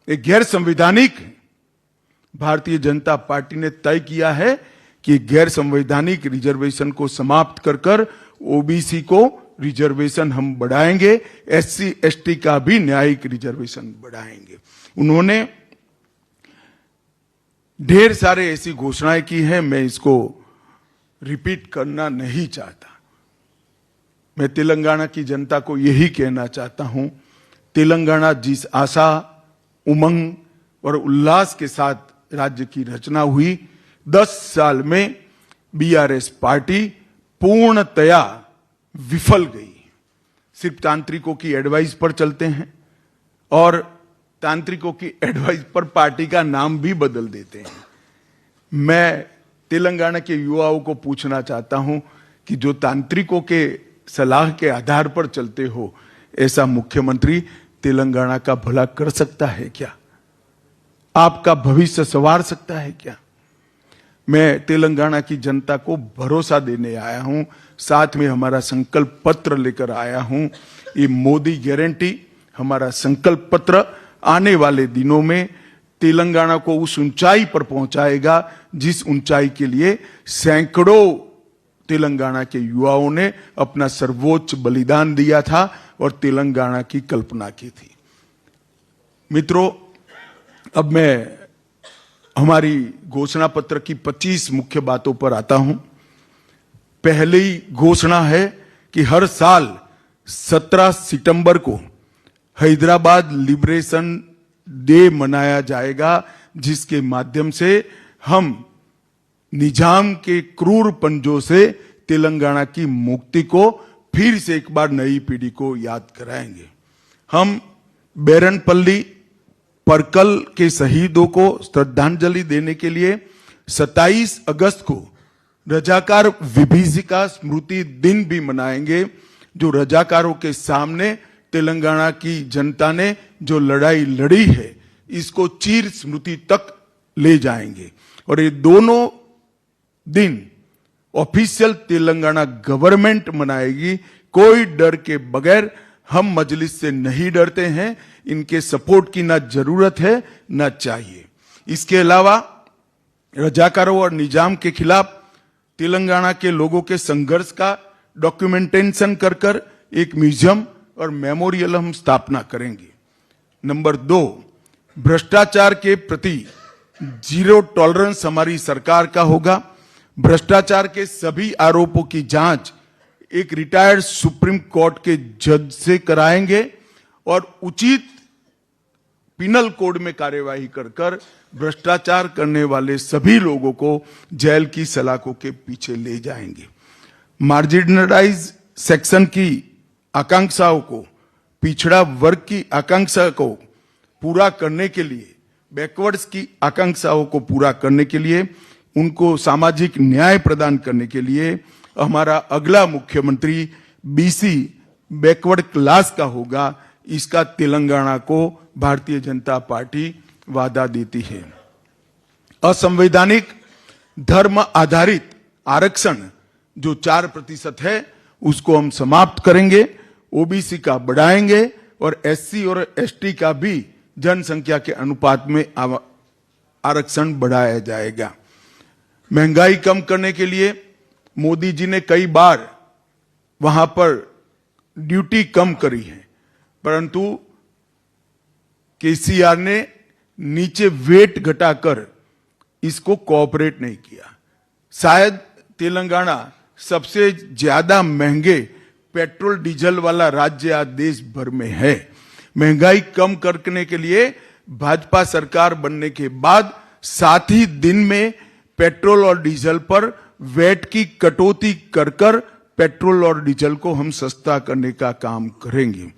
एक गैर संवैधानिक है। भारतीय जनता पार्टी ने तय किया है कि गैर संवैधानिक रिजर्वेशन को समाप्त कर कर ओबीसी को रिजर्वेशन हम बढ़ाएंगे, एससी एसटी का भी न्यायिक रिजर्वेशन बढ़ाएंगे। उन्होंने ढेर सारे ऐसी घोषणाएं की हैं, मैं इसको रिपीट करना नहीं चाहता। मैं तेलंगाना की जनता को यही कहना चाहता हूं, तेलंगाना जिस आशा, उमंग और उल्लास के साथ राज्य की रचना हुई, 10 साल में बीआरएस पार्टी पूर्णतया विफल गई। सिर्फ तांत्रिकों की एडवाइस पर चलते हैं और तांत्रिकों की एडवाइस पर पार्टी का नाम भी बदल देते हैं। मैं तेलंगाना के युवाओं को पूछना चाहता हूं कि जो तांत्रिकों के सलाह के आधार पर चलते हो, ऐसा मुख्यमंत्री तेलंगाना का भला कर सकता है क्या? आपका भविष्य संवार सकता है क्या? मैं तेलंगाना की जनता को भरोसा देने आया हूं, साथ में हमारा संकल्प पत्र लेकर आया हूं। ये मोदी गारंटी हमारा संकल्प पत्र आने वाले दिनों में तेलंगाना को उस ऊंचाई पर पहुंचाएगा जिस ऊंचाई के लिए सैकड़ों तेलंगाना के युवाओं ने अपना सर्वोच्च बलिदान दिया था और तेलंगाना की कल्पना की थी। मित्रों, अब मैं हमारी घोषणा पत्र की 25 मुख्य बातों पर आता हूं। पहली घोषणा है कि हर साल 17 सितंबर को हैदराबाद लिबरेशन डे मनाया जाएगा, जिसके माध्यम से हम निजाम के क्रूर पंजों से तेलंगाना की मुक्ति को फिर से एक बार नई पीढ़ी को याद कराएंगे। हम बेरनपल्ली परकल के शहीदों को श्रद्धांजलि देने के लिए 27 अगस्त को रजाकार विभीषिका स्मृति दिन भी मनाएंगे, जो रजाकारों के सामने तेलंगाना की जनता ने जो लड़ाई लड़ी है, इसको चीर स्मृति तक ले जाएंगे। और ये दोनों दिन ऑफिशियल तेलंगाना गवर्नमेंट मनाएगी, कोई डर के बगैर। हम मजलिस से नहीं डरते हैं, इनके सपोर्ट की ना जरूरत है ना चाहिए। इसके अलावा रजाकारों और निजाम के खिलाफ तेलंगाना के लोगों के संघर्ष का डॉक्यूमेंटेशन कर कर एक म्यूजियम और मेमोरियल हम स्थापना करेंगे। नंबर 2, भ्रष्टाचार के प्रति जीरो टॉलरेंस हमारी सरकार का होगा। भ्रष्टाचार के सभी आरोपों की जांच एक रिटायर्ड सुप्रीम कोर्ट के जज से कराएंगे और उचित पिनल कोड में कार्यवाही कर कर भ्रष्टाचार करने वाले सभी लोगों को जेल की सलाखों के पीछे ले जाएंगे। मार्जिनलाइज सेक्शन की आकांक्षाओं को, पिछड़ा वर्ग की आकांक्षा को पूरा करने के लिए, बैकवर्ड्स की आकांक्षाओं को पूरा करने के लिए, उनको सामाजिक न्याय प्रदान करने के लिए हमारा अगला मुख्यमंत्री बीसी बैकवर्ड क्लास का होगा। इसका तेलंगाना को भारतीय जनता पार्टी वादा देती है। असंवैधानिक धर्म आधारित आरक्षण जो 4% है, उसको हम समाप्त करेंगे, ओबीसी का बढ़ाएंगे और एससी और एसटी का भी जनसंख्या के अनुपात में आरक्षण बढ़ाया जाएगा। महंगाई कम करने के लिए मोदी जी ने कई बार वहां पर ड्यूटी कम करी है, परंतु केसीआर ने नीचे वेट घटाकर इसको कोऑपरेट नहीं किया। शायद तेलंगाना सबसे ज्यादा महंगे पेट्रोल डीजल वाला राज्य आज देश भर में है। महंगाई कम करने के लिए भाजपा सरकार बनने के बाद 7 ही दिन में पेट्रोल और डीजल पर वैट की कटौती कर कर पेट्रोल और डीजल को हम सस्ता करने का काम करेंगे।